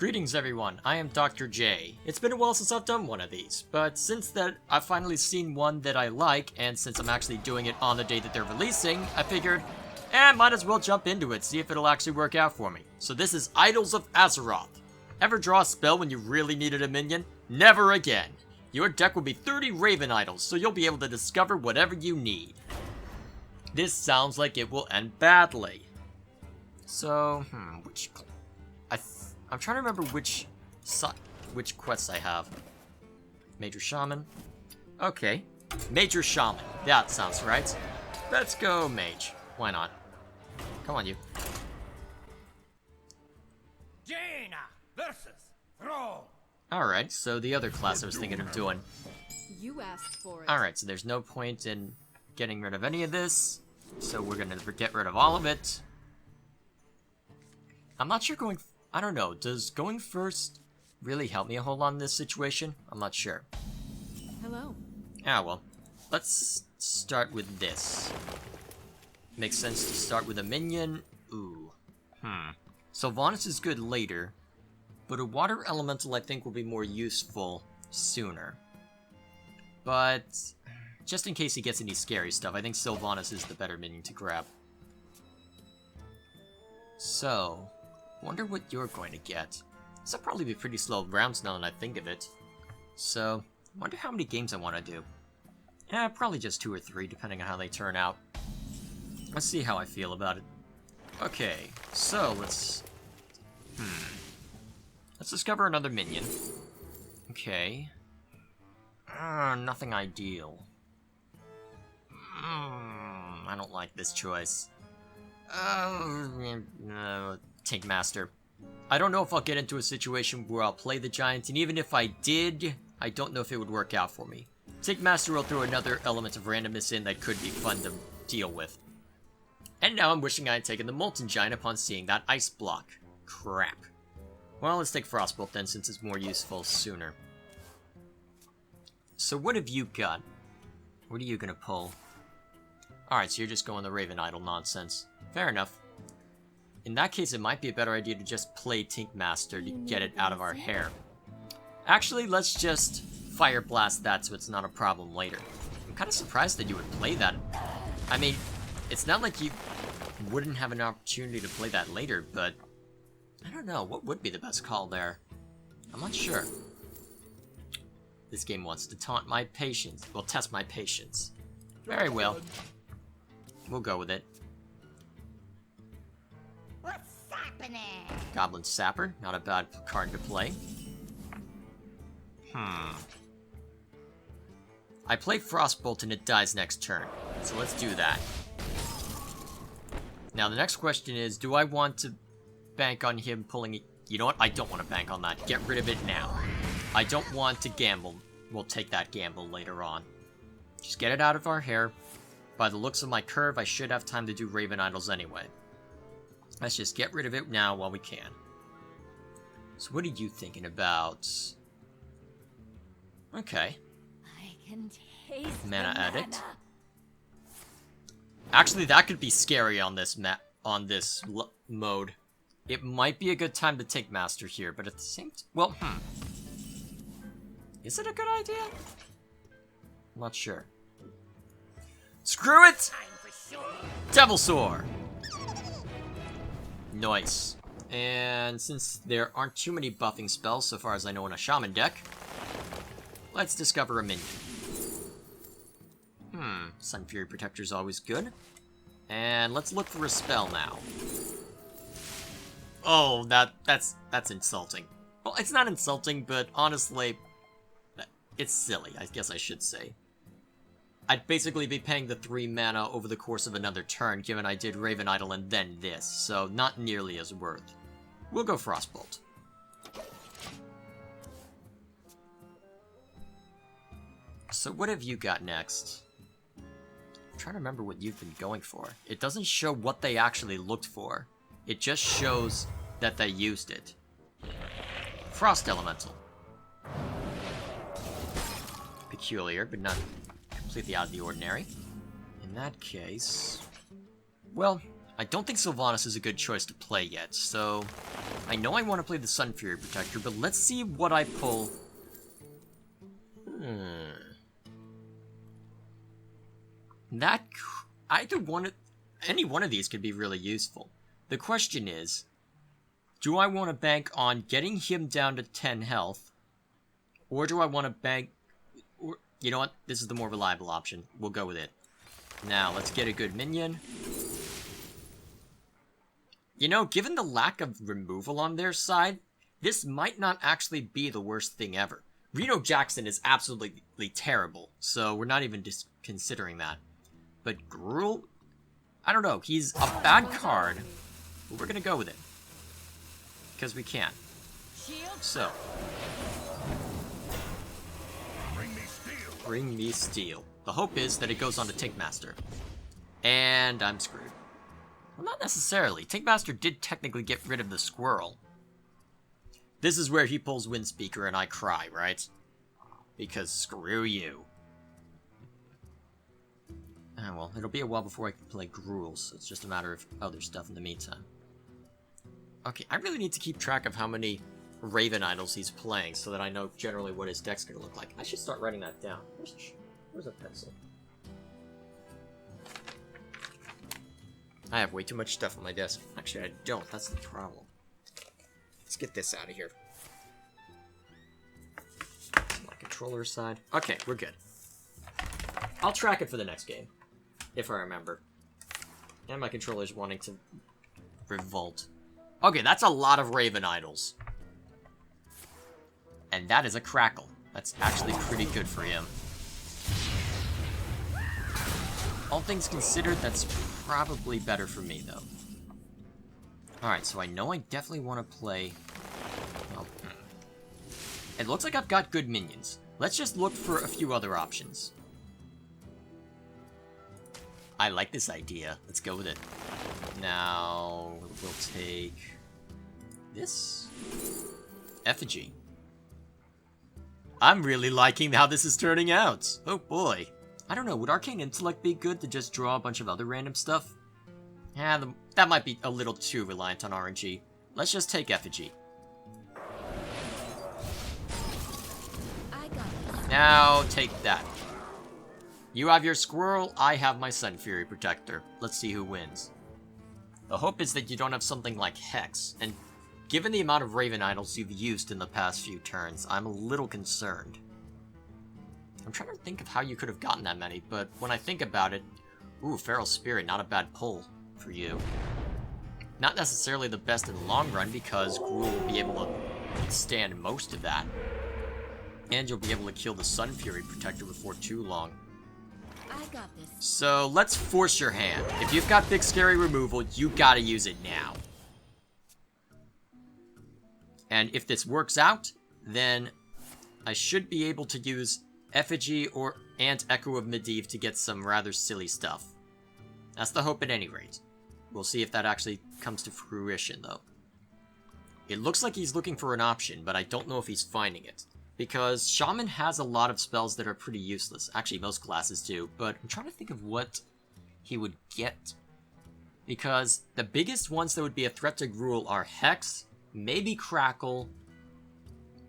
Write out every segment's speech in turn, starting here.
Greetings everyone, I am Dr. J. It's been a while since I've done one of these, but since that I've finally seen one that I like, and since I'm actually doing it on the day that they're releasing, I figured, might as well jump into it, see if it'll actually work out for me. So this is Idols of Azeroth. Ever draw a spell when you really needed a minion? Never again. Your deck will be 30 Raven Idols, so you'll be able to discover whatever you need. This sounds like it will end badly. So, I'm trying to remember which quests I have. Major Shaman. Okay. Major Shaman. That sounds right. Let's go, Mage. Why not? Come on, you. Jaina versus Brawl. Alright, so the other class I was thinking of doing. You asked for it. Alright, so there's no point in getting rid of any of this. So we're gonna get rid of all of it. I'm not sure I don't know, does going first really help me a whole lot in this situation? I'm not sure. Hello. Ah, well. Let's start with this. Makes sense to start with a minion. Ooh. Sylvanas is good later, but a water elemental I think will be more useful sooner. But just in case he gets any scary stuff, I think Sylvanas is the better minion to grab. So, wonder what you're going to get. This will probably be pretty slow rounds now that I think of it. So, wonder how many games I want to do. Yeah, probably just 2 or 3, depending on how they turn out. Let's see how I feel about it. Okay, so let's discover another minion. Okay. Nothing ideal. I don't like this choice. Tank Master. I don't know if I'll get into a situation where I'll play the Giant, and even if I did, I don't know if it would work out for me. Tank Master will throw another element of randomness in that could be fun to deal with. And now I'm wishing I had taken the Molten Giant upon seeing that ice block. Crap. Well, let's take Frostbolt then, since it's more useful sooner. So what have you got? What are you gonna pull? Alright, so you're just going the Raven Idol nonsense. Fair enough. In that case, it might be a better idea to just play Tink Master to get it out of our hair. Actually, let's just Fire Blast that so it's not a problem later. I'm kind of surprised that you would play that. I mean, it's not like you wouldn't have an opportunity to play that later, but I don't know, what would be the best call there? I'm not sure. This game wants to taunt my patience. Well, test my patience. Very well. We'll go with it. What's happening? Goblin Sapper, not a bad card to play. I play Frostbolt and it dies next turn, so let's do that. Now the next question is, do I want to bank on him pulling it? You know what? I don't want to bank on that. Get rid of it now. I don't want to gamble. We'll take that gamble later on. Just get it out of our hair. By the looks of my curve, I should have time to do Raven Idols anyway. Let's just get rid of it now while we can. So what are you thinking about? Okay. I can taste Mana the Addict. mana. Actually, that could be scary on this mode. It might be a good time to take Master here, but at the same time, well, is it a good idea? I'm not sure. Screw it! Devil Sword! Nice. And since there aren't too many buffing spells, so far as I know in a Shaman deck, let's discover a minion. Sun Fury Protector is always good. And let's look for a spell now. Oh, that's insulting. Well, it's not insulting, but honestly, it's silly, I guess I should say. I'd basically be paying the 3 mana over the course of another turn, given I did Raven Idol and then this, so not nearly as worth. We'll go Frostbolt. So what have you got next? I'm trying to remember what you've been going for. It doesn't show what they actually looked for. It just shows that they used it. Frost Elemental. Peculiar, but not completely out of the ordinary. In that case... Well, I don't think Sylvanas is a good choice to play yet, so... I know I want to play the Sun Fury Protector, but let's see what I pull. That... any one of these could be really useful. The question is, do I want to bank on getting him down to 10 health? Or do I want to bank... Or, you know what? This is the more reliable option. We'll go with it. Now, let's get a good minion. You know, given the lack of removal on their side, this might not actually be the worst thing ever. Reno Jackson is absolutely terrible, so we're not even considering that. But Gruul? I don't know, he's a bad card, but we're gonna go with it. Because we can. So. Bring me steel. The hope is that it goes on to Tinkmaster. And I'm screwed. Well, not necessarily. Tinkmaster did technically get rid of the squirrel. This is where he pulls Windspeaker and I cry, right? Because screw you. Ah, well, it'll be a while before I can play Gruul, so it's just a matter of other stuff in the meantime. Okay, I really need to keep track of how many Raven Idols he's playing so that I know generally what his deck's gonna look like. I should start writing that down. Where's a pencil? I have way too much stuff on my desk. Actually, I don't. That's the problem. Let's get this out of here. My controller side. Okay, we're good. I'll track it for the next game, if I remember. And my controller's wanting to revolt. Okay, that's a lot of Raven Idols. And that is a crackle. That's actually pretty good for him. All things considered, that's probably better for me, though. Alright, so I know I definitely want to play... Well, it looks like I've got good minions. Let's just look for a few other options. I like this idea. Let's go with it. Now, we'll take... this? Effigy. I'm really liking how this is turning out. Oh boy. I don't know, would Arcane Intellect be good to just draw a bunch of other random stuff? Yeah, that might be a little too reliant on RNG. Let's just take Effigy. Now, take that. You have your squirrel, I have my Sun Fury Protector. Let's see who wins. The hope is that you don't have something like Hex, and given the amount of Raven Idols you've used in the past few turns, I'm a little concerned. I'm trying to think of how you could have gotten that many, but when I think about it... Ooh, Feral Spirit, not a bad pull for you. Not necessarily the best in the long run, because Gruul will be able to stand most of that. And you'll be able to kill the Sun Fury Protector before too long. I got this. So, let's force your hand. If you've got big scary removal, you gotta use it now. And if this works out, then I should be able to use Effigy and Echo of Medivh to get some rather silly stuff. That's the hope at any rate. We'll see if that actually comes to fruition, though. It looks like he's looking for an option, but I don't know if he's finding it. Because Shaman has a lot of spells that are pretty useless. Actually, most classes do, but I'm trying to think of what he would get. Because the biggest ones that would be a threat to Gruul are Hex, maybe Crackle,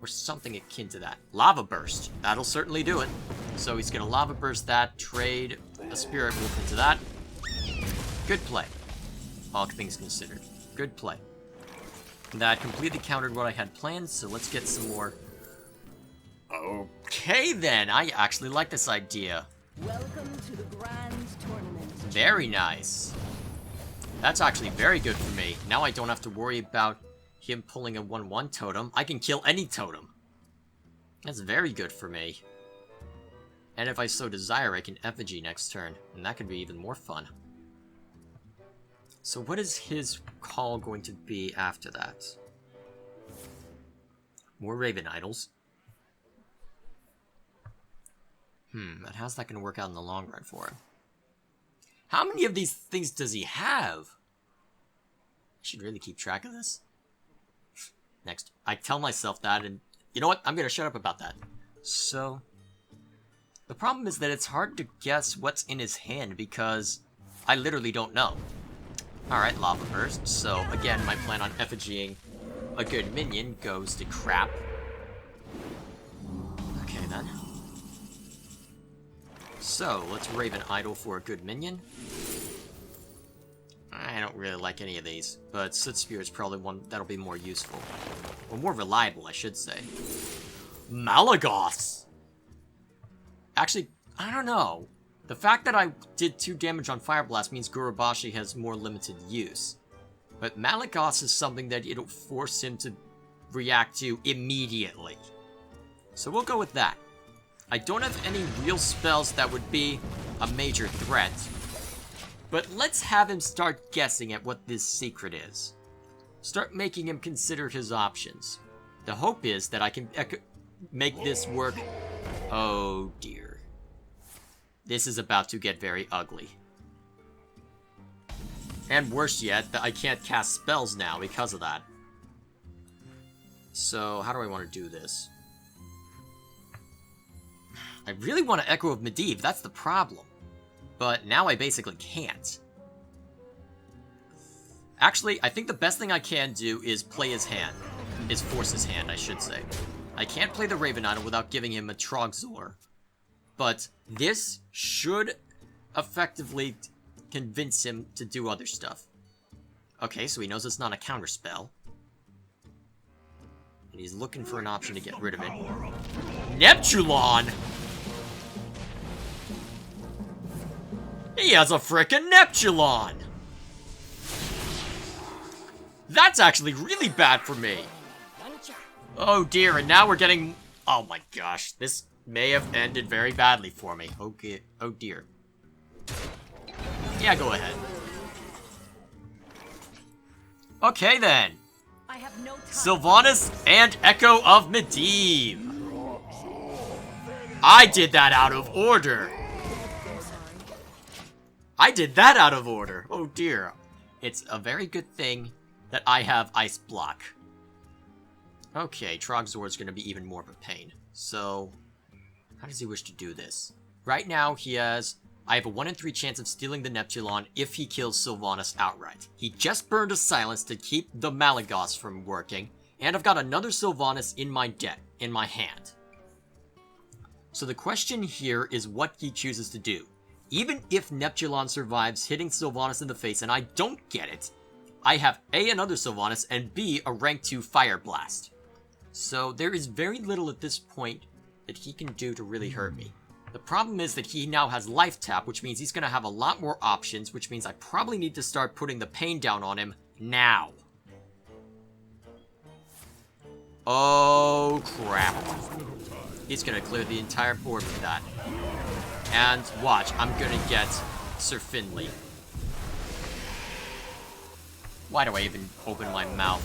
or something akin to that. Lava Burst. That'll certainly do it. So he's going to Lava Burst that, trade a Spirit Wolf into that. Good play. All things considered. Good play. That completely countered what I had planned, so let's get some more. Okay then, I actually like this idea. Welcome to the grand tournament. Very nice. That's actually very good for me. Now I don't have to worry about him pulling a 1-1 totem. I can kill any totem. That's very good for me. And if I so desire, I can Effigy next turn, and that could be even more fun. So what is his call going to be after that? More Raven Idols. But how's that going to work out in the long run for him? How many of these things does he have? I should really keep track of this. Next. I tell myself that, and you know what? I'm going to shut up about that. So, the problem is that it's hard to guess what's in his hand because I literally don't know. Alright, Lava Burst. So, again, my plan on effigying a good minion goes to crap. Okay, then. So, let's Raven Idol for a good minion. I don't really like any of these, but Soot Spear is probably one that'll be more useful. Or more reliable, I should say. Malagos! Actually, I don't know. The fact that I did 2 damage on Fire Blast means Gurubashi has more limited use. But Malagos is something that it'll force him to react to immediately. So we'll go with that. I don't have any real spells that would be a major threat. But let's have him start guessing at what this secret is. Start making him consider his options. The hope is that I can make this work. Oh dear. This is about to get very ugly. And worse yet, that I can't cast spells now because of that. So, how do I want to do this? I really want to Echo of Medivh, that's the problem. But now I basically can't. Actually, I think the best thing I can do is play his hand. Is force his hand, I should say. I can't play the Raven Idol without giving him a Trogzor. But this should effectively convince him to do other stuff. Okay, so he knows it's not a counterspell. And he's looking for an option to get rid of it. Neptulon! He has a frickin' Neptulon! That's actually really bad for me. Oh dear, and now we're getting... Oh my gosh, this may have ended very badly for me. Okay, oh dear. Yeah, go ahead. Okay then. I have no time. Sylvanas and Echo of Medivh. I did that out of order. I did that out of order. Oh dear. It's a very good thing that I have Ice Block. Okay, Trogzor's gonna be even more of a pain. So, how does he wish to do this? Right now, I have a 1 in 3 chance of stealing the Neptulon if he kills Sylvanas outright. He just burned a Silence to keep the Malagos from working, and I've got another Sylvanas in my deck, in my hand. So the question here is what he chooses to do. Even if Neptulon survives hitting Sylvanas in the face and I don't get it, I have A, another Sylvanas, and B, a rank 2 Fire Blast. So there is very little at this point that he can do to really hurt me. The problem is that he now has Life Tap, which means he's going to have a lot more options, which means I probably need to start putting the pain down on him now. Oh, crap. He's going to clear the entire board with that. And watch, I'm going to get Sir Finley. Why do I even open my mouth?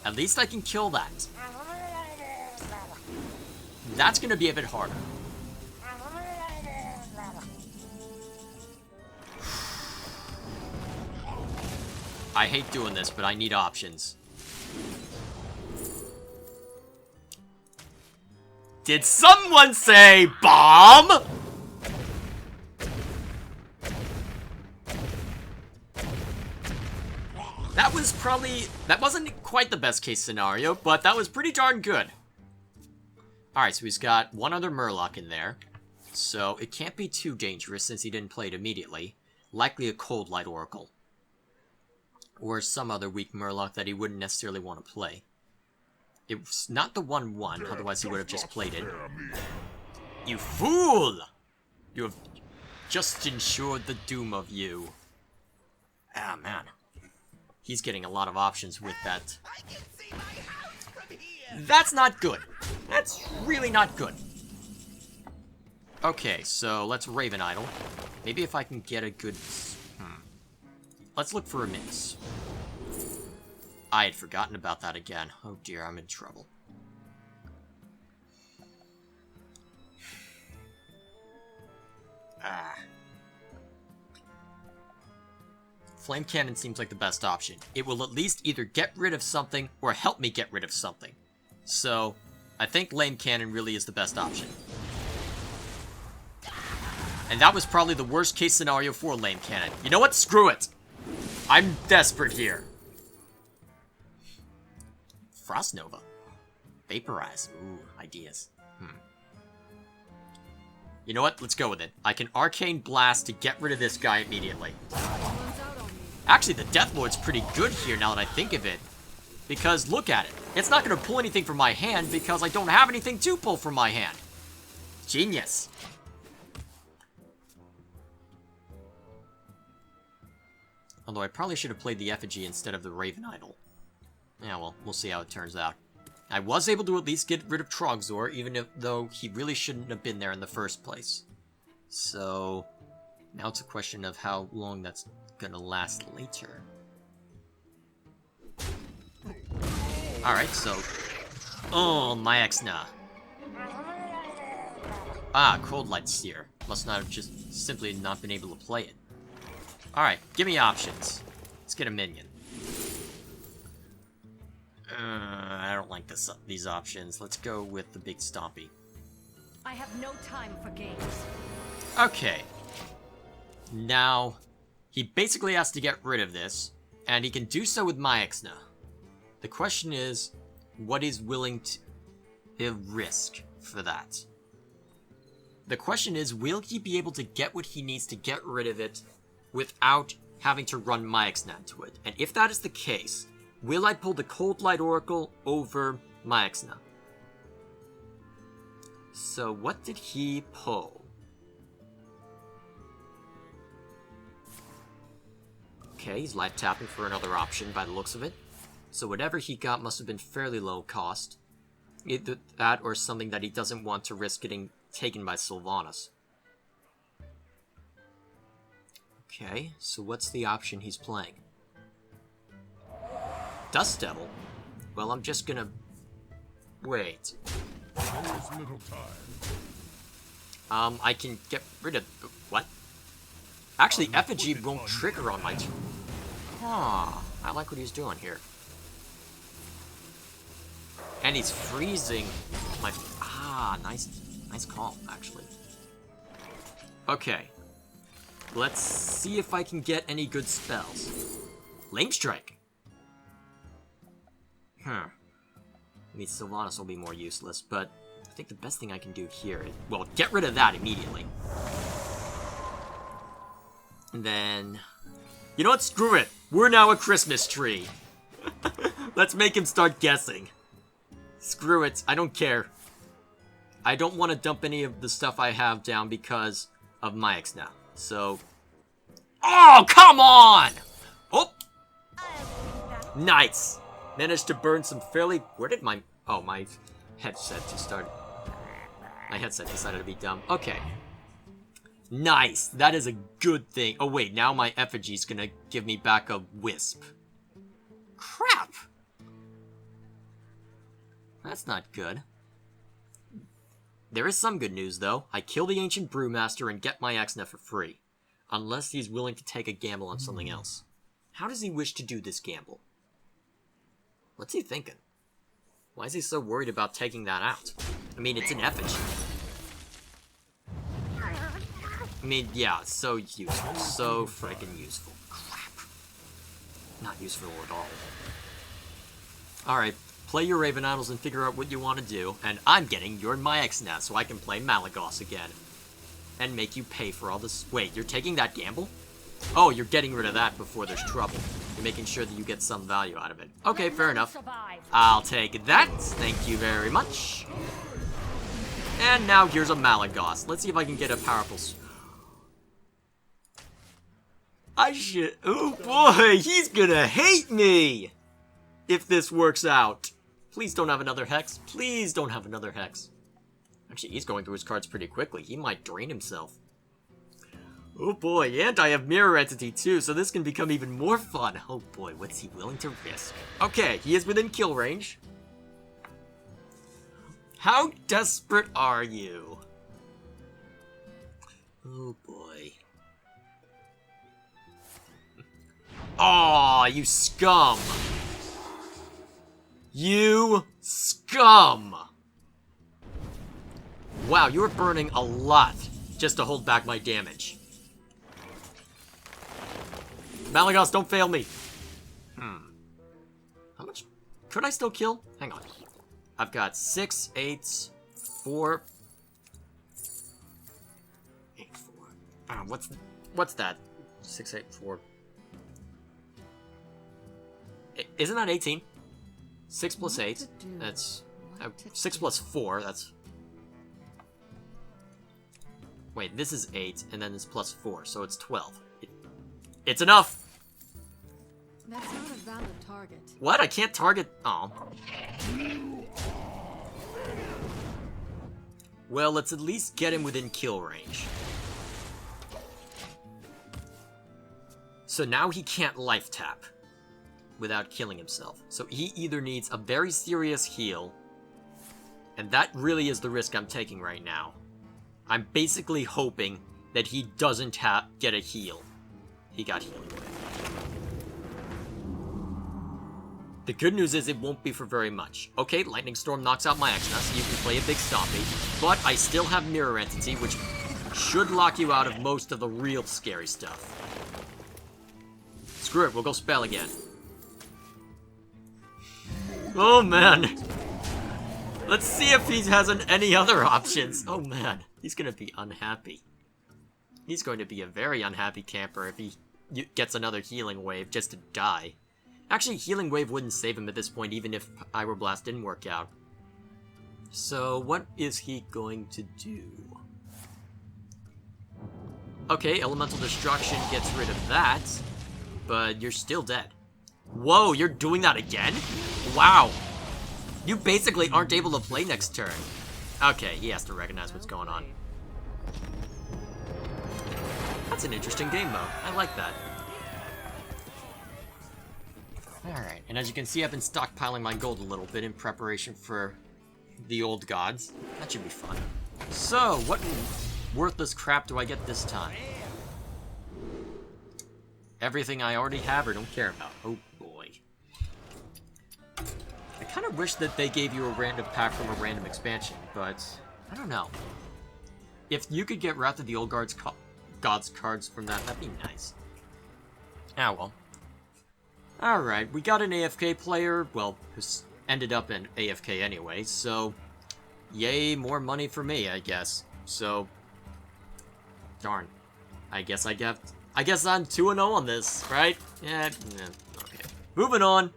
At least I can kill that. That's going to be a bit harder. I hate doing this, but I need options. Did someone say bomb? That wasn't quite the best case scenario, but that was pretty darn good. Alright, so he's got one other Murloc in there. So it can't be too dangerous since he didn't play it immediately. Likely a Cold Light Oracle. Or some other weak Murloc that he wouldn't necessarily want to play. It's not the 1/1, otherwise he would have just played it. You fool! You have just ensured the doom of you. Ah, man. He's getting a lot of options with that. That's not good. That's really not good. Okay, so let's Raven Idol. Maybe if I can get a good... Let's look for a miss. I had forgotten about that again. Oh dear, I'm in trouble. Flame Cannon seems like the best option. It will at least either get rid of something or help me get rid of something. So, I think Flame Cannon really is the best option. And that was probably the worst case scenario for Lame Cannon. You know what? Screw it. I'm desperate here. Frost Nova. Vaporize. Ooh, ideas. You know what? Let's go with it. I can Arcane Blast to get rid of this guy immediately. Actually, the Death Lord's pretty good here now that I think of it. Because, look at it. It's not going to pull anything from my hand because I don't have anything to pull from my hand. Genius. Although I probably should have played the Effigy instead of the Raven Idol. Yeah, well, we'll see how it turns out. I was able to at least get rid of Trogzor, even though he really shouldn't have been there in the first place. So, now it's a question of how long that's gonna last later. Alright, so... Oh, my Exna. Ah, Cold Light Seer. Must not have just simply not been able to play it. Alright, give me options. Let's get a minion. I don't like these options. Let's go with the big Stompy. I have no time for games. Okay. Now, he basically has to get rid of this, and he can do so with Myexna. The question is, what he's willing to risk for that? The question is, will he be able to get what he needs to get rid of it without having to run Myexna into it? And if that is the case, will I pull the Cold Light Oracle over Myexna? So what did he pull? Okay, he's life tapping for another option by the looks of it. So whatever he got must have been fairly low cost. Either that or something that he doesn't want to risk getting taken by Sylvanas. Okay, so what's the option he's playing? Dust Devil? Well, I'm just gonna... Wait. I can get rid of... What? Actually, Effigy won't trigger on my turn. Huh. I like what he's doing here. And he's freezing my... Ah, nice call, actually. Okay. Let's see if I can get any good spells. Lame Strike. I mean, Sylvanas will be more useless, but I think the best thing I can do here is... Well, get rid of that immediately. And then... You know what? Screw it! We're now a Christmas tree! Let's make him start guessing. Screw it. I don't care. I don't want to dump any of the stuff I have down because of Myexna. So... Oh, come on! Oh! Nice! Managed to burn some fairly... Where did my... Oh, my headset just started... My headset decided to be dumb. Okay. Nice! That is a good thing. Oh, wait. Now my Effigy's gonna give me back a Wisp. Crap! That's not good. There is some good news, though. I kill the Ancient Brewmaster and get my Exna for free. Unless he's willing to take a gamble on something else. How does he wish to do this gamble? What's he thinking? Why is he so worried about taking that out? I mean, it's an Effigy. I mean, yeah, so useful. So freaking useful. Crap. Not useful at all. Alright, play your Raven Idols and figure out what you want to do, and I'm getting your Myexna so I can play Malagos again. And make you pay for all this... Wait, you're taking that gamble? Oh, you're getting rid of that before there's trouble. You're making sure that you get some value out of it. Okay, fair enough. I'll take that. Thank you very much. And now here's a Malagos. Let's see if I can get a powerful... Oh boy, he's gonna hate me! If this works out. Please don't have another Hex. Please don't have another Hex. Actually, he's going through his cards pretty quickly. He might drain himself. Oh boy, and I have Mirror Entity too, so this can become even more fun. Oh boy, what's he willing to risk? Okay, he is within kill range. How desperate are you? Oh boy. Aw, you scum! You scum! Wow, you were burning a lot just to hold back my damage. Malagos, don't fail me! How much could I still kill? Hang on. I've got 6, 8, 4... 8, 4... what's that? 6, 8, 4... Isn't that 18? 6 plus 8, that's... 6 plus 4, that's... Wait, this is 8, and then it's plus 4, so it's 12. It's enough! That's not a valid target. What? I can't target... Oh. Well, let's at least get him within kill range. So now he can't life tap without killing himself. So he either needs a very serious heal, and that really is the risk I'm taking right now. I'm basically hoping that he doesn't get a heal. He got healing wave. The good news is it won't be for very much. Okay, Lightning Storm knocks out my Exna, so you can play a big Stompy, but I still have Mirror Entity, which should lock you out of most of the real scary stuff. Screw it, we'll go Spell again. Oh man! Let's see if he has any other options. Oh man, he's gonna be unhappy. He's going to be a very unhappy camper if he gets another Healing Wave just to die. Actually, Healing Wave wouldn't save him at this point, even if Pyro Blast didn't work out. So, what is he going to do? Okay, Elemental Destruction gets rid of that, but you're still dead. Whoa, you're doing that again? Wow. You basically aren't able to play next turn. Okay, he has to recognize what's going on. That's an interesting game mode. I like that. Alright, and as you can see, I've been stockpiling my gold a little bit in preparation for the old gods. That should be fun. So, what worthless crap do I get this time? Everything I already have or don't care about. Oh boy. I kind of wish that they gave you a random pack from a random expansion, but I don't know. If you could get Wrath of the Old Gods cards from that, that'd be nice. Ah well. Alright, we got an AFK player, well, who's ended up in AFK anyway, so yay, more money for me, I guess. So, darn. I guess I'm 2-0 on this, right? Yeah, okay. Moving on.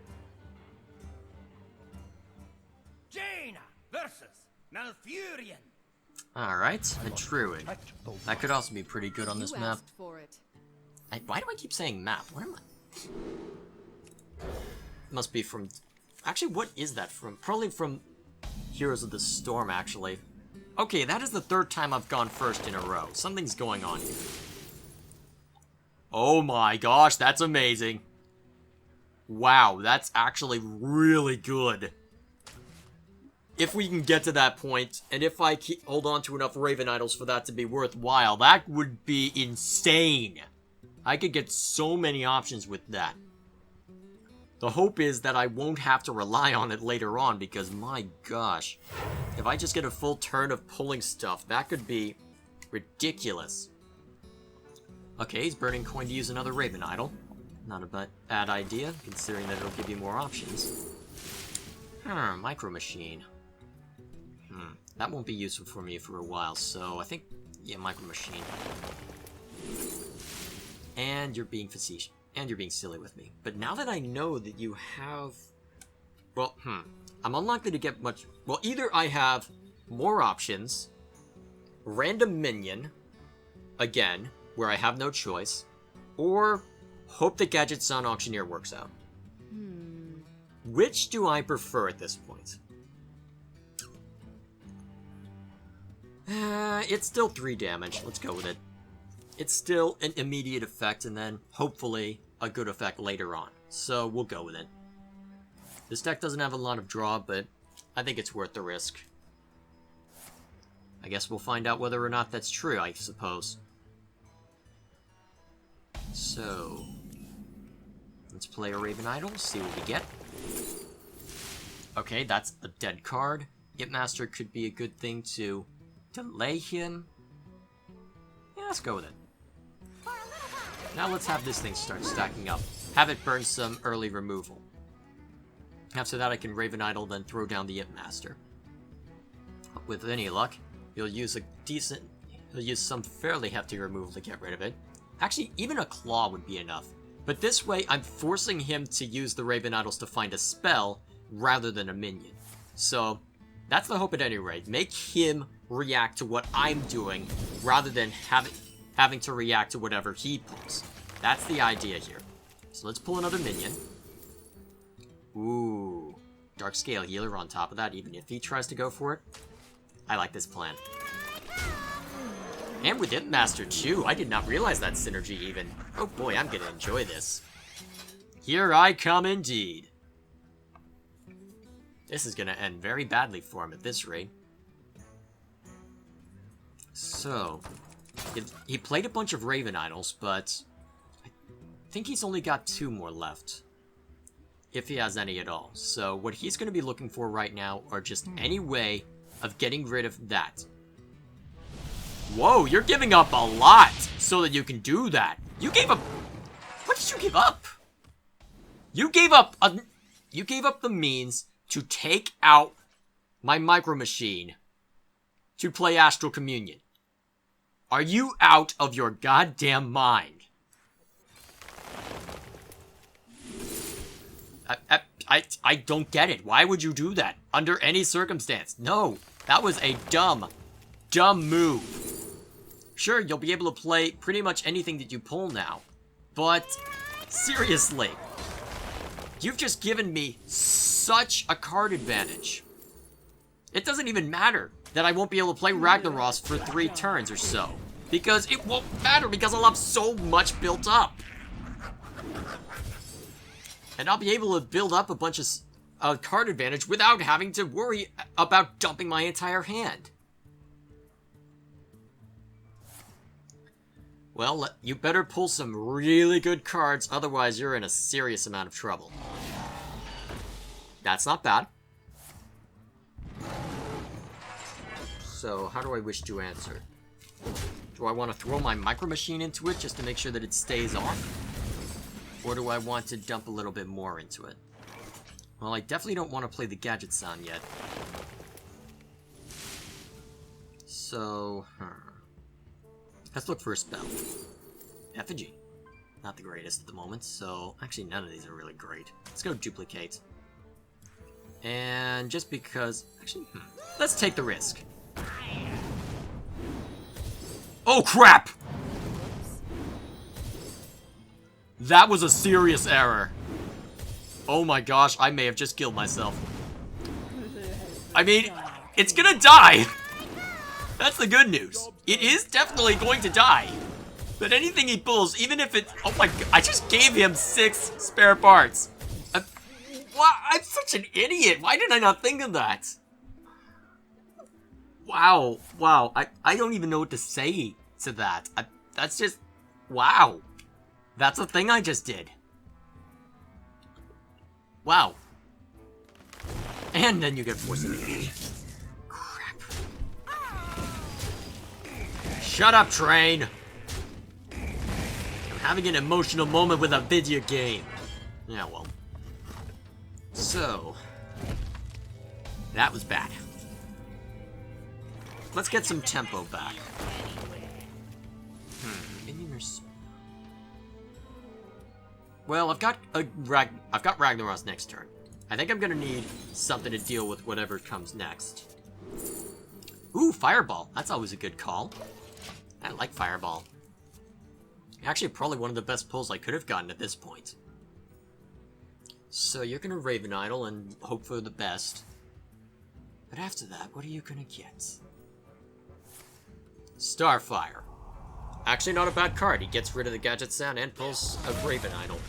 Jaina versus Malfurion. Alright, a Druid. That could also be pretty good on this You map. asked for it. Why do I keep saying map? What am I... Must be from... Actually, what is that from? Probably from Heroes of the Storm, actually. Okay, that is the 3rd time I've gone first in a row. Something's going on here. Oh my gosh, that's amazing. Wow, that's actually really good. If we can get to that point, and if I hold on to enough Raven Idols for that to be worthwhile, that would be insane. I could get so many options with that. The hope is that I won't have to rely on it later on, because my gosh, if I just get a full turn of pulling stuff, that could be ridiculous. Okay, he's burning coin to use another Raven Idol. Not a bad idea, considering that it'll give you more options. Micro Machine. That won't be useful for me for a while, so I think, yeah, Micro Machine. And you're being facetious. And you're being silly with me. But now that I know that you have... Well, I'm unlikely to get much... Well, either I have more options, random minion, again, where I have no choice, or hope that Gadget Sound Auctioneer works out. Which do I prefer at this point? It's still 3 damage. Let's go with it. It's still an immediate effect, and then, hopefully, a good effect later on. So, we'll go with it. This deck doesn't have a lot of draw, but I think it's worth the risk. I guess we'll find out whether or not that's true, I suppose. So, let's play a Raven Idol, see what we get. Okay, that's a dead card. Gitmaster could be a good thing to delay him. let's go with it. Now let's have this thing start stacking up. Have it burn some early removal. After that I can Raven Idol, then throw down the Imp Master. With any luck, you'll use some fairly hefty removal to get rid of it. Actually, even a Claw would be enough. But this way, I'm forcing him to use the Raven Idols to find a spell rather than a minion. So, that's the hope at any rate. Make him react to what I'm doing rather than having to react to whatever he pulls. That's the idea here. So let's pull another minion. Ooh. Dark Scale Healer on top of that, even if he tries to go for it. I like this plan. And with Imp Master too, I did not realize that synergy even. Oh boy, I'm gonna enjoy this. Here I come indeed. This is gonna end very badly for him at this rate. So, he played a bunch of Raven Idols, but I think he's only got 2 more left. If he has any at all. So what he's gonna be looking for right now are just any way of getting rid of that. Whoa, you're giving up a lot so that you can do that. You gave up... What did you give up? You gave up the means to take out my Micro Machine to play Astral Communion. Are you out of your goddamn mind? I don't get it. Why would you do that? Under any circumstance. No, that was a dumb move. Sure, you'll be able to play pretty much anything that you pull now. But, seriously. You've just given me such a card advantage. It doesn't even matter that I won't be able to play Ragnaros for 3 turns or so. Because it won't matter because I'll have so much built up. And I'll be able to build up a bunch of card advantage without having to worry about dumping my entire hand. Well, you better pull some really good cards, otherwise you're in a serious amount of trouble. That's not bad. So, how do I wish to answer? Do I want to throw my Micro Machine into it just to make sure that it stays off? Or do I want to dump a little bit more into it? Well, I definitely don't want to play the Gadget Sound yet. So, let's look for a spell. Effigy. Not the greatest at the moment, so... Actually, none of these are really great. Let's go Duplicate. And just because... Actually, let's take the risk. Oh, crap! That was a serious error. Oh my gosh, I may have just killed myself. I mean, it's gonna die! That's the good news. It is definitely going to die. But anything he pulls, even if it... Oh my god, I just gave him 6 spare parts. I'm such an idiot. Why did I not think of that? Wow. I don't even know what to say to that. That's just... Wow. That's a thing I just did. Wow. And then you get forced engage. Crap. Shut up, train! I'm having an emotional moment with a video game. Yeah, well. So... That was bad. Let's get some tempo back. Well, I've got Ragnaros next turn. I think I'm gonna need something to deal with whatever comes next. Ooh, Fireball. That's always a good call. I like Fireball. Actually, probably one of the best pulls I could have gotten at this point. So you're gonna Raven Idol and hope for the best. But after that, what are you gonna get? Starfire. Actually, not a bad card. He gets rid of the Gadget Sound and pulls a Raven Idol.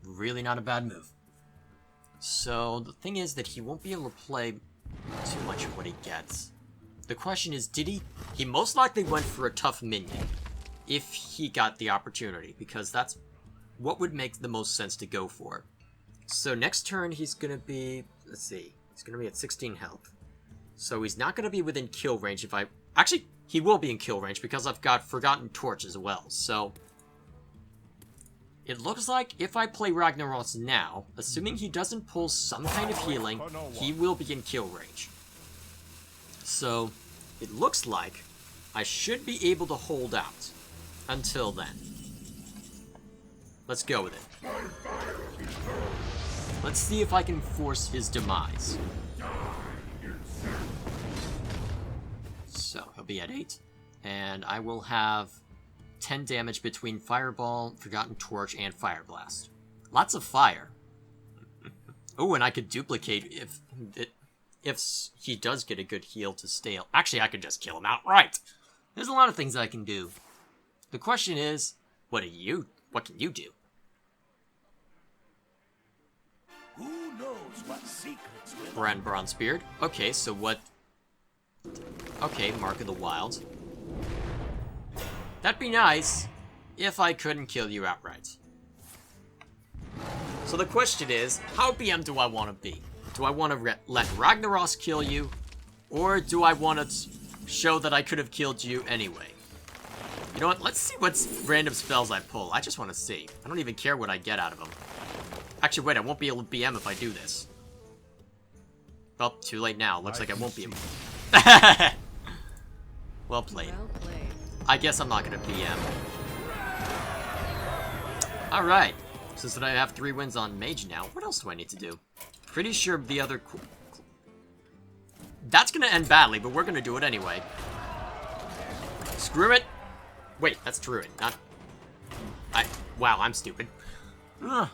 Really not a bad move. So, the thing is that he won't be able to play too much of what he gets. The question is, did he... He most likely went for a tough minion. If he got the opportunity. Because that's what would make the most sense to go for. So, next turn he's gonna be... Let's see. He's gonna be at 16 health. So, he's not gonna be within kill range if I Actually, he will be in kill range because I've got Forgotten Torch as well, so... It looks like if I play Ragnaros now, assuming he doesn't pull some kind of healing, he will be in kill range. So, it looks like I should be able to hold out until then. Let's go with it. Let's see if I can force his demise. So, he'll be at 8, and I will have 10 damage between Fireball, Forgotten Torch, and Fire Blast. Lots of fire. Oh, and I could duplicate if he does get a good heal to stay. Actually, I could just kill him outright. There's a lot of things I can do. The question is, what can you do? Who knows what secrets will Brand Bronzebeard. Okay, so what... Okay, Mark of the Wild. That'd be nice if I couldn't kill you outright. So the question is, how BM do I want to be? Do I want to let Ragnaros kill you? Or do I want to show that I could have killed you anyway? You know what? Let's see what random spells I pull. I just want to see. I don't even care what I get out of them. Actually, wait, I won't be able to BM if I do this. Well, too late now. Looks like I won't be able to. Well played. Well played. I guess I'm not gonna BM. Alright. Since that I have 3 wins on Mage now, what else do I need to do? Pretty sure the other... That's gonna end badly, but we're gonna do it anyway. Screw it! Wait, that's Druid, not... Wow, I'm stupid. Ugh.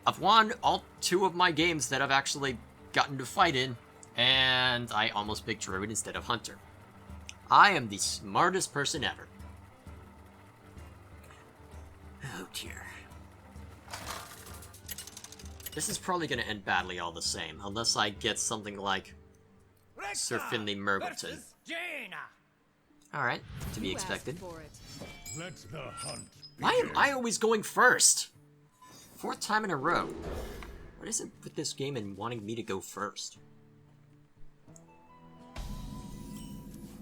I've won all 2 of my games that I've actually gotten to fight in, and I almost picked Druid instead of Hunter. I am the smartest person ever. Oh dear. This is probably going to end badly all the same, unless I get something like Sir Finley Mergleton. Alright, to be expected. Let the hunt. Why am I always going first? 4th time in a row. What is it with this game and wanting me to go first?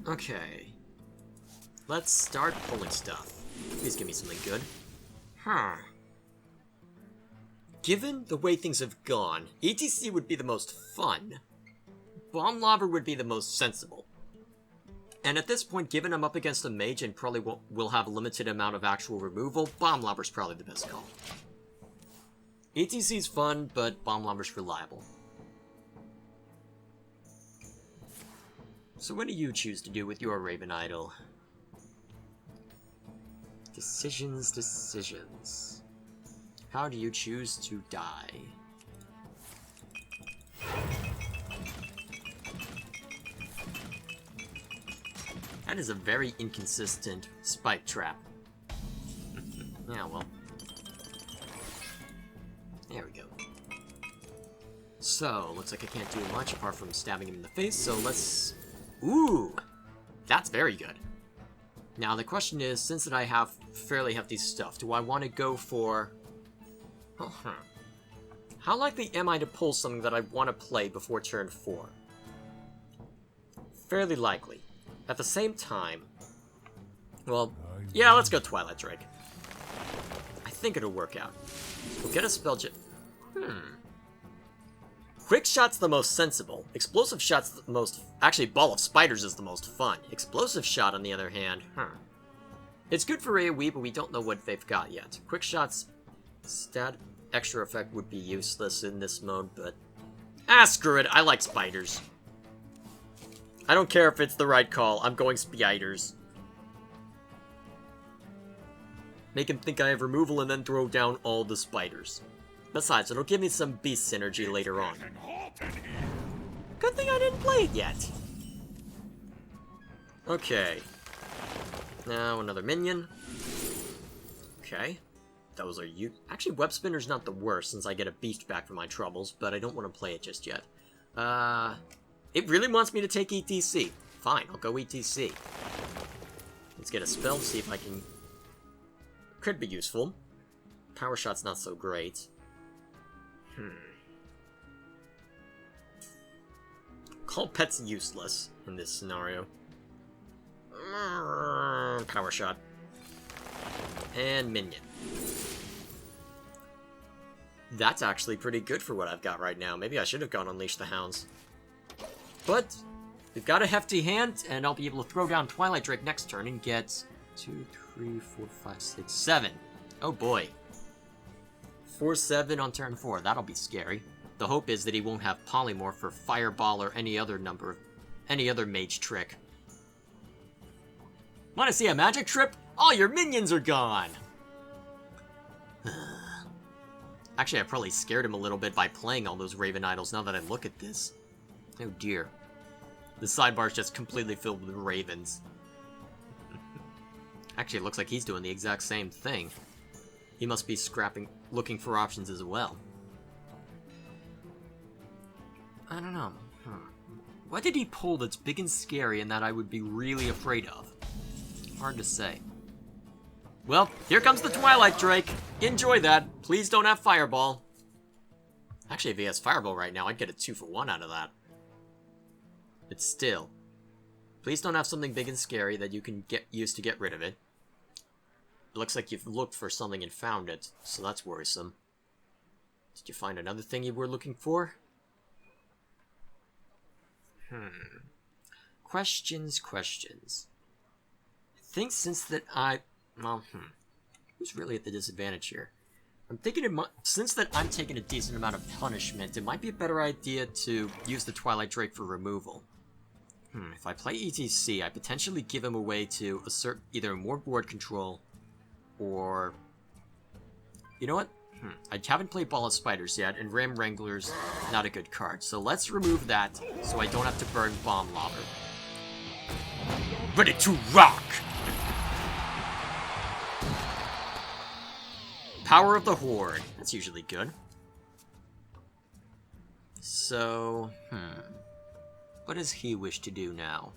Okay. Let's start pulling stuff. Please give me something good. Huh. Given the way things have gone, ETC would be the most fun. Bomb Lobber would be the most sensible. And at this point, given I'm up against a mage and probably will have a limited amount of actual removal, Bomb Lobber's probably the best call. ETC's fun, but Bomb Lobber's reliable. So what do you choose to do with your Raven Idol? Decisions, decisions. How do you choose to die? That is a very inconsistent spike trap. Yeah, well. There we go. So, looks like I can't do much apart from stabbing him in the face, so let's... Ooh! That's very good. Now, the question is, since that I have fairly hefty stuff, do I want to go for... How likely am I to pull something that I want to play before turn 4? Fairly likely. At the same time... Well, yeah, let's go Twilight Drake. I think it'll work out. We'll get a spell Quick Shot's the most sensible. Explosive Shot's the most... Actually, Ball of Spiders is the most fun. Explosive Shot, on the other hand, It's good for AoE, but we don't know what they've got yet. Quick Shot's stat extra effect would be useless in this mode, but... screw it, I like spiders. I don't care if it's the right call, I'm going spiders. Make him think I have removal and then throw down all the spiders. Besides, it'll give me some beast synergy later on. Good thing I didn't play it yet. Okay. Now another minion. Okay. Those are you. Actually, Web Spinner's not the worst since I get a beast back for my troubles, but I don't want to play it just yet. It really wants me to take ETC. Fine, I'll go ETC. Let's get a spell to see if I can... Could be useful. Power Shot's not so great. Call Pet's useless in this scenario. Power Shot. And Minion. That's actually pretty good for what I've got right now. Maybe I should have gone Unleash the Hounds. But we've got a hefty hand, and I'll be able to throw down Twilight Drake next turn and get 2, 3, 4, 5, 6, 7. Oh boy. 4-7 on turn 4. That'll be scary. The hope is that he won't have Polymorph for Fireball or any other mage trick. Want to see a magic trip? All your minions are gone! Actually, I probably scared him a little bit by playing all those Raven Idols now that I look at this. Oh dear. The sidebar's just completely filled with ravens. Actually, it looks like he's doing the exact same thing. He must be looking for options as well. I don't know. What did he pull that's big and scary and that I would be really afraid of? Hard to say. Well, here comes the Twilight Drake. Enjoy that. Please don't have Fireball. Actually, if he has Fireball right now, I'd get a 2-for-1 out of that. But still. Please don't have something big and scary that you can use to get rid of it. It looks like you've looked for something and found it, so that's worrisome. Did you find another thing you were looking for? Questions. I think since that who's really at the disadvantage here? I'm thinking since that I'm taking a decent amount of punishment, it might be a better idea to use the Twilight Drake for removal. If I play ETC, I potentially give him a way to assert either more board control, or... You know what? I haven't played Ball of Spiders yet, and Ram Wrangler's not a good card, so let's remove that so I don't have to burn Bomb Lobber. Ready to rock! Power of the Horde. That's usually good. So, what does he wish to do now?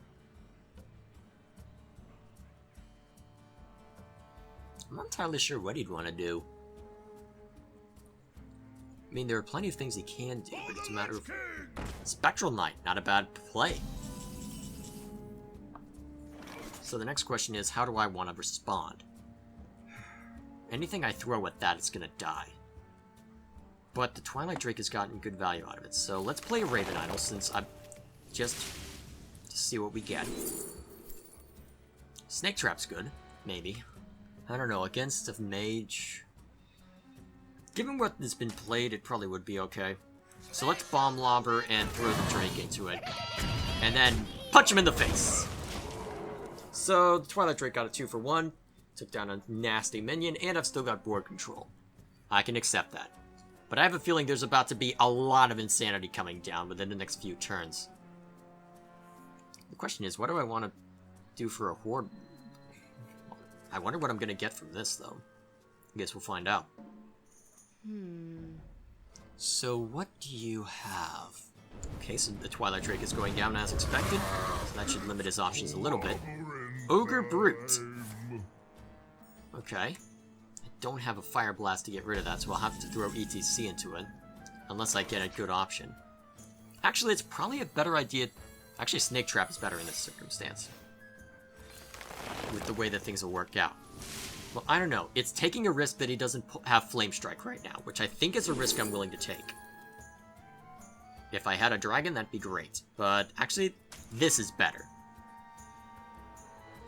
I'm not entirely sure what he'd want to do. I mean, there are plenty of things he can do, but it's a matter of... Spectral Knight, not a bad play. So the next question is, how do I want to respond? Anything I throw at that is gonna die. But the Twilight Drake has gotten good value out of it, so let's play a Raven Idol since I'm just to see what we get. Snake Trap's good, maybe. I don't know, against a mage... Given what has been played, it probably would be okay. So let's Bomb Lobber and throw the Drake into it. And then punch him in the face! So, the Twilight Drake got a 2-for-1. Took down a nasty minion, and I've still got board control. I can accept that. But I have a feeling there's about to be a lot of insanity coming down within the next few turns. The question is, what do I want to do for a horde? I wonder what I'm going to get from this, though. I guess we'll find out. So, what do you have? Okay, so the Twilight Drake is going down as expected, so that should limit his options a little bit. Ogre Brute. Okay. I don't have a Fire Blast to get rid of that, so I'll have to throw ETC into it. Unless I get a good option. Actually, it's probably a better idea... Actually, Snake Trap is better in this circumstance. With the way that things will work out. Well, I don't know. It's taking a risk that he doesn't have Flame Strike right now, which I think is a risk I'm willing to take. If I had a dragon, that'd be great. But actually, this is better.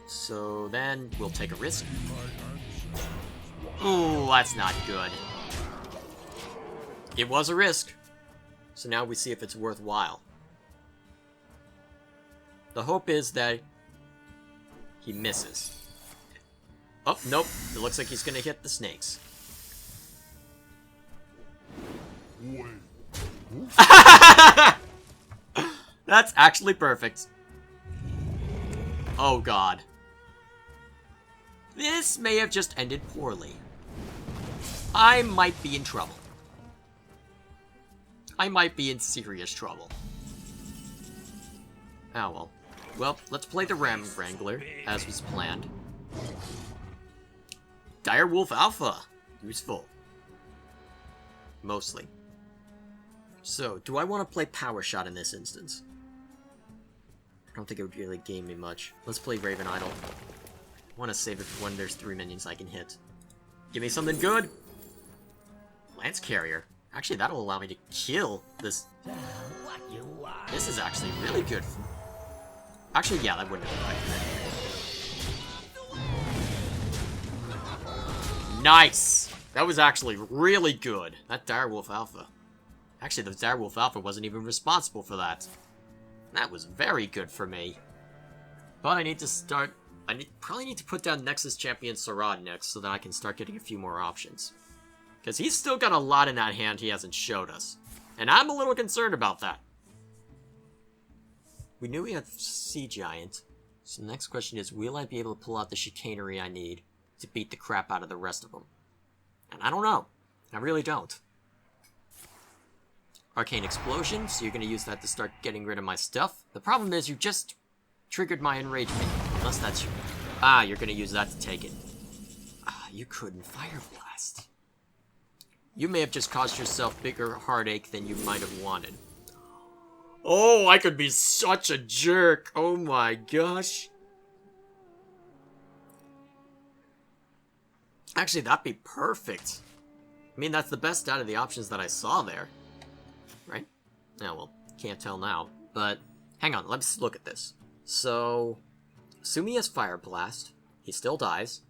So then, we'll take a risk. Ooh, that's not good. It was a risk. So now we see if it's worthwhile. The hope is that he misses. Oh, nope. It looks like he's gonna hit the snakes. That's actually perfect. Oh god. This may have just ended poorly. I might be in trouble. I might be in serious trouble. Oh well. Well, let's play the Ram Wrangler, as was planned. Direwolf Alpha. Useful. Mostly. So, do I want to play Power Shot in this instance? I don't think it would really gain me much. Let's play Raven Idol. want to save it for when there's 3 minions I can hit. Give me something good! Lance Carrier. Actually, that'll allow me to kill this. What you want? This is actually really good. Actually, yeah, that wouldn't have affected it. Nice! That was actually really good. That Direwolf Alpha. Actually, the Direwolf Alpha wasn't even responsible for that. That was very good for me. But I need to start... probably need to put down Nexus Champion Sarad next so that I can start getting a few more options. Because he's still got a lot in that hand he hasn't showed us. And I'm a little concerned about that. We knew we had Sea Giant. So the next question is, will I be able to pull out the chicanery I need to beat the crap out of the rest of them? And I don't know. I really don't. Arcane Explosion, so you're going to use that to start getting rid of my stuff. The problem is you just triggered my enragement. Unless that's you. Ah, you're going to use that to take it. Ah, you couldn't Fire Blast. You may have just caused yourself bigger heartache than you might have wanted. Oh, I could be such a jerk. Oh my gosh. Actually, that'd be perfect. I mean, that's the best out of the options that I saw there. Right? Yeah, well, can't tell now. But, hang on, let's look at this. So, assume he has Fire Blast. He still dies.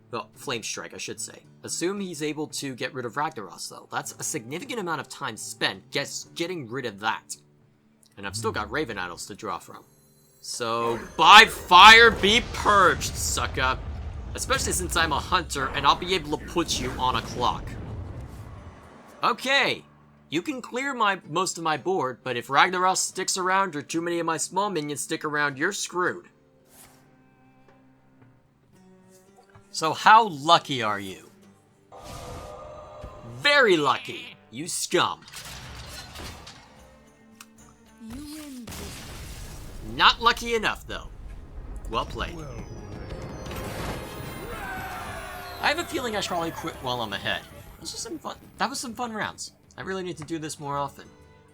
Well, Flame Strike, I should say. Assume he's able to get rid of Ragnaros, though. That's a significant amount of time spent getting rid of that. And I've still got Raven Idols to draw from. So, by fire be purged, sucker. Especially since I'm a hunter, and I'll be able to put you on a clock. Okay. You can clear most of my board, but if Ragnaros sticks around or too many of my small minions stick around, you're screwed. So how lucky are you? Very lucky, you scum. You win this. Not lucky enough, though. Well played. I have a feeling I should probably quit while I'm ahead. This was some fun. That was some fun rounds. I really need to do this more often.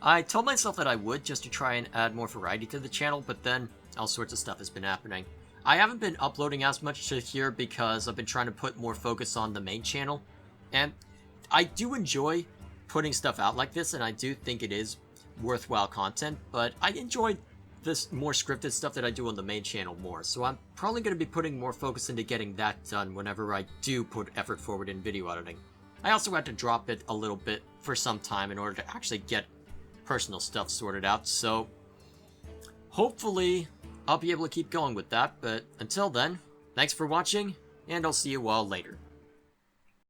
I told myself that I would just to try and add more variety to the channel, but then all sorts of stuff has been happening. I haven't been uploading as much to here because I've been trying to put more focus on the main channel. And I do enjoy putting stuff out like this, and I do think it is worthwhile content, but I enjoy this more scripted stuff that I do on the main channel more. So I'm probably going to be putting more focus into getting that done whenever I do put effort forward in video editing. I also had to drop it a little bit for some time in order to actually get personal stuff sorted out, so hopefully I'll be able to keep going with that, but until then, thanks for watching, and I'll see you all later.